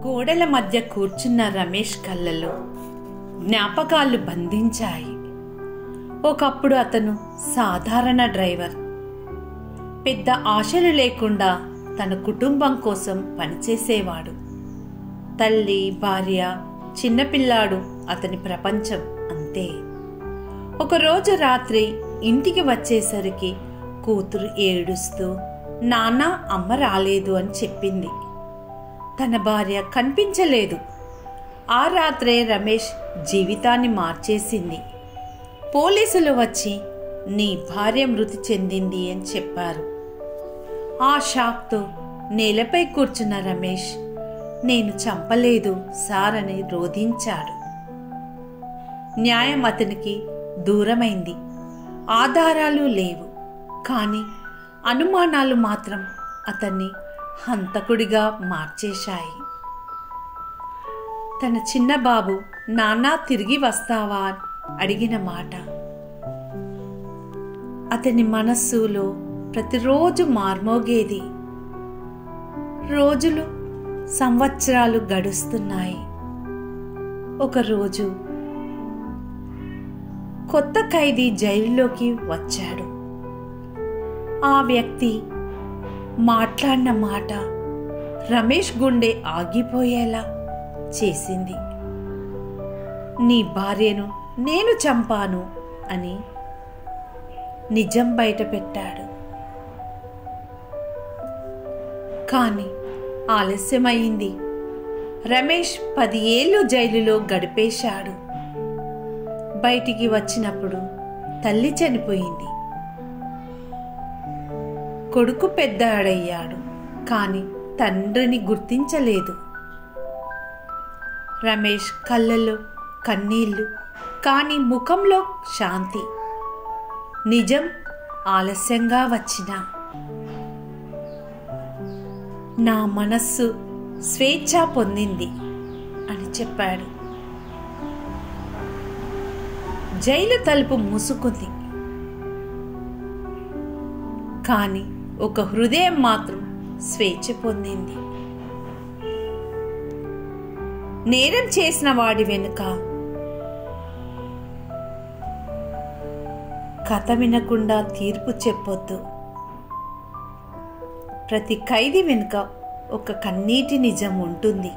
గోడల మధ్య కూర్చున్న రమేష్ కళ్ళలో జ్ఞాపకాలు బంధించాయి. ఒకప్పుడు అతను సాధారణ డ్రైవర్. పెద్ద ఆశలు లేకుండా తన కుటుంబం కోసం పనిచేసేవాడు. తల్లి, భార్య, చిన్నపిల్లాడు అతని ప్రపంచం అంతే. ఒకరోజు రాత్రి ఇంటికి వచ్చేసరికి కూతురు ఏడుస్తూ నాన్న అమ్మ రాలేదు అని చెప్పింది. తన భార్య కనిపించలేదు. ఆ రాత్రే రమేష్ జీవితాన్ని మార్చేసింది. పోలీసులు వచ్చి నీ భార్య మృతి చెందింది అని చెప్పారు. ఆ షాక్తో నేలపై కూర్చున్న రమేష్ నేను చంపలేదు సార్ అని రోధించాడు. న్యాయం అతనికి దూరమైంది. ఆధారాలు లేవు, కానీ అనుమానాలు మాత్రం అతన్ని హంతకుడిగా మార్చేశాయి. తన చిన్న బాబు నాన్నా తిరిగి వస్తావా అడిగిన మాట అతని మనస్సులో ప్రతిరోజు మార్మోగేది. రోజులు సంవత్సరాలు గడుస్తున్నాయి. ఒకరోజు కొత్త ఖైదీ జైలులోకి వచ్చాడు. ఆ వ్యక్తి మాట్లాడిన మాట రమేష్ గుండె ఆగిపోయేలా చేసింది. నీ భార్యను నేను చంపాను అని నిజం బయట పెట్టాడు. కానీ ఆలస్యమైంది. రమేష్ 10 ఏళ్ళు జైలులో గడిపేశాడు. బయటికి వచ్చినప్పుడు తల్లి చనిపోయింది. కొడుకు పెద్దాడయ్యాడు, కానీ తండ్రిని గుర్తించలేదు. రమేష్ కళ్ళల్లో కన్నీళ్లు, కానీ ముఖంలో శాంతి. నిజం ఆలస్యంగా వచ్చినా నా మనస్సు స్వేచ్ఛ పొందింది అని చెప్పాడు. జైలు తలుపు మూసుకుంది, కానీ ఒక హృదయం మాత్రం స్వేచ్ఛ పొందింది. నేరం చేసిన వాడి వెనుక కథ వినకుండా తీర్పు చెప్పొద్దు. ప్రతి ఖైదీ వెనుక ఒక కన్నీటి నిజం ఉంటుంది.